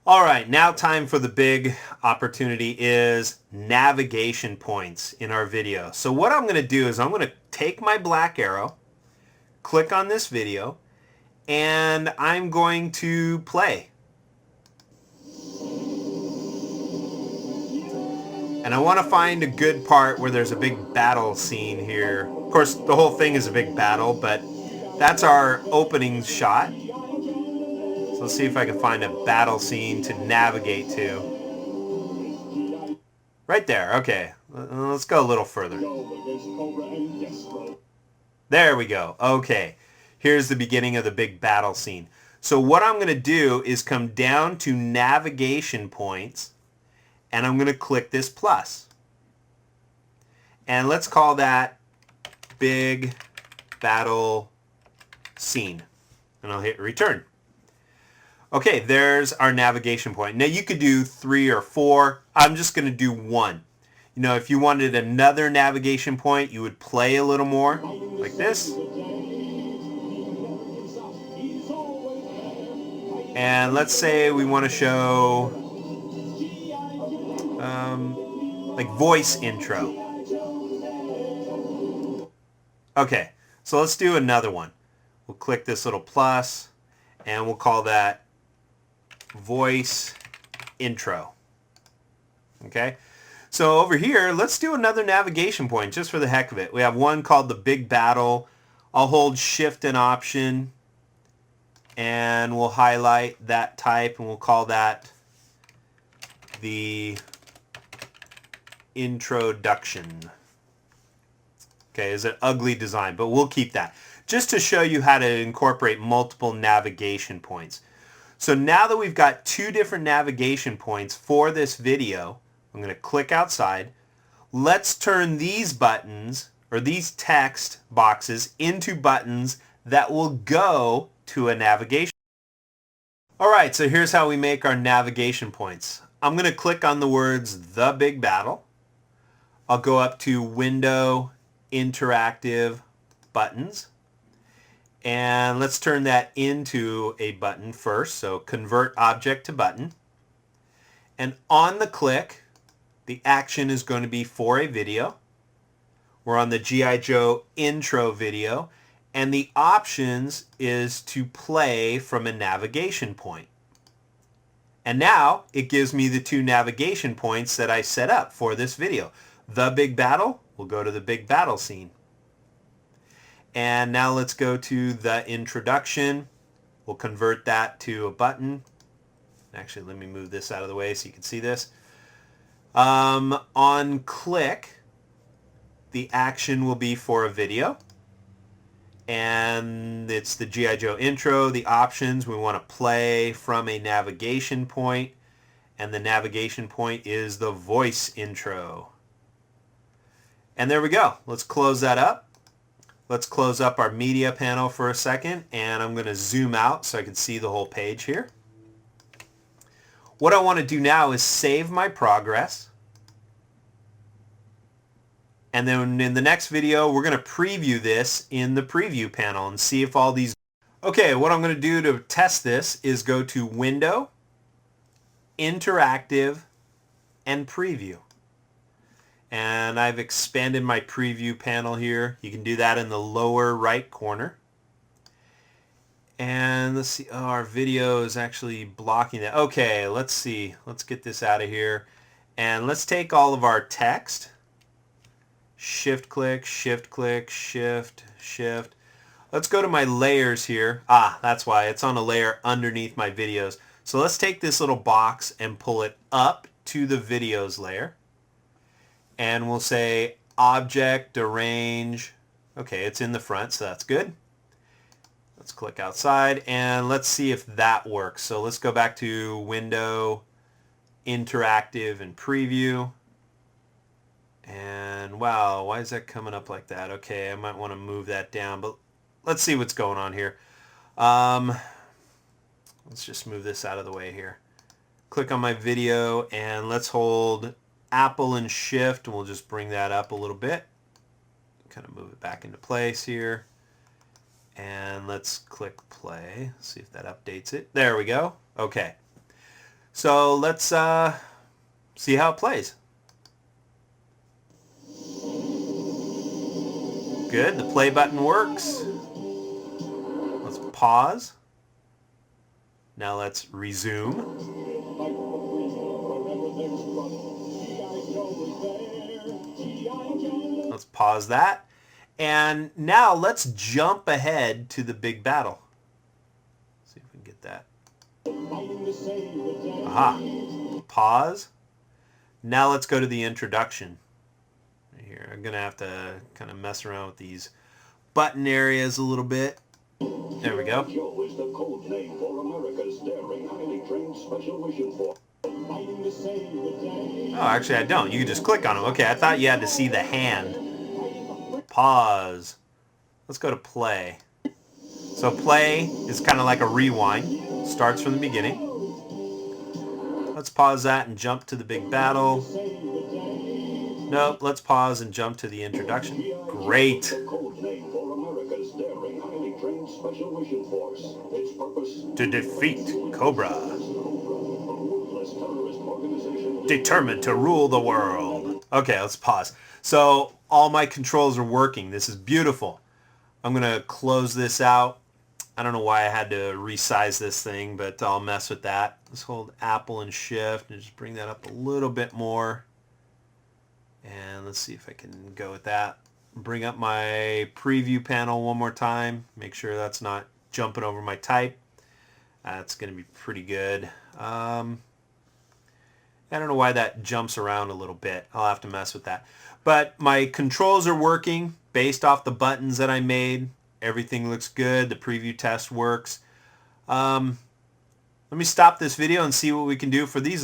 All right, now time for the big opportunity is navigation points in our video. So what I'm going to do is I'm going to take my black arrow, click on this video, and I'm going to play. And I want to find a good part where there's a big battle scene here. Of course, the whole thing is a big battle, but that's our opening shot. So let's see if I can find a battle scene to navigate to. Right there, okay. Let's go a little further. There we go. Okay, here's the beginning of the big battle scene. So what I'm going to do is come down to navigation points, and I'm going to click this plus. And let's call that big battle scene. And I'll hit return. Okay, there's our navigation point. Now you could do 3 or 4. I'm just going to do 1. You know, if you wanted another navigation point, you would play a little more, like this. And let's say we want to show like voice intro. Okay, so let's do another one. We'll click this little plus, and we'll call that voice intro. Okay, so over here, let's do another navigation point just for the heck of it. We have one called the big battle. I'll hold shift and option, and we'll highlight that type, and we'll call that the introduction. Okay, it's an ugly design, but we'll keep that just to show you how to incorporate multiple navigation points. So now that we've got 2 different navigation points for this video, I'm going to click outside. Let's turn these buttons, or these text boxes, into buttons that will go to a navigation. Alright, so here's how we make our navigation points. I'm going to click on the words The Big Battle. I'll go up to Window, Interactive, Buttons. And let's turn that into a button first. So convert object to button. And on the click, the action is going to be for a video. We're on the G.I. Joe intro video. And the options is to play from a navigation point. And now it gives me the 2 navigation points that I set up for this video. The big battle, we'll go to the big battle scene. And now let's go to the introduction. We'll convert that to a button. Actually, let me move this out of the way so you can see this. On click, the action will be for a video. And it's the G.I. Joe intro. The options, we want to play from a navigation point. And the navigation point is the voice intro. And there we go. Let's close that up. Let's close up our media panel for a second, and I'm going to zoom out so I can see the whole page here. What I want to do now is save my progress. And then in the next video, we're going to preview this in the preview panel and see if all these... Okay, what I'm going to do to test this is go to Window, Interactive, and Preview. And I've expanded my preview panel here. You can do that in the lower right corner. And let's see, oh, our video is actually blocking that. Okay, let's see. Let's get this out of here. And let's take all of our text. Shift click, shift click, shift, shift. Let's go to my layers here. Ah, that's why. It's on a layer underneath my videos. So let's take this little box and pull it up to the videos layer. And we'll say object, arrange. Okay, it's in the front, so that's good. Let's click outside and let's see if that works. So let's go back to Window, Interactive, and Preview. And wow, why is that coming up like that? Okay, I might want to move that down, but let's see what's going on here. Let's just move this out of the way here. Click on my video and let's hold Apple and Shift, and we'll just bring that up a little bit. Kind of move it back into place here. And let's click play. See if that updates it. There we go. Okay. So let's see how it plays. Good, the play button works. Let's pause. Now let's resume. Let's pause that. And now let's jump ahead to the big battle. See if we can get that. Aha. Pause. Now let's go to the introduction. Here, I'm going to have to kind of mess around with these button areas a little bit. There we go. Oh, actually I don't. You can just click on them. Okay, I thought you had to see the hand. Pause. Let's go to play. So play is kind of like a rewind. Starts from the beginning. Let's pause that and jump to the big battle. Nope, let's pause and jump to the introduction. Great. To defeat Cobra. Determined to rule the world. Okay, let's pause. So all my controls are working. This is beautiful. I'm going to close this out. I don't know why I had to resize this thing, but I'll mess with that. Let's hold Apple and Shift and just bring that up a little bit more. And let's see if I can go with that. Bring up my preview panel one more time. Make sure that's not jumping over my type. That's going to be pretty good. I don't know why that jumps around a little bit. I'll have to mess with that. But my controls are working based off the buttons that I made. Everything looks good. The preview test works. Let me stop this video and see what we can do for these.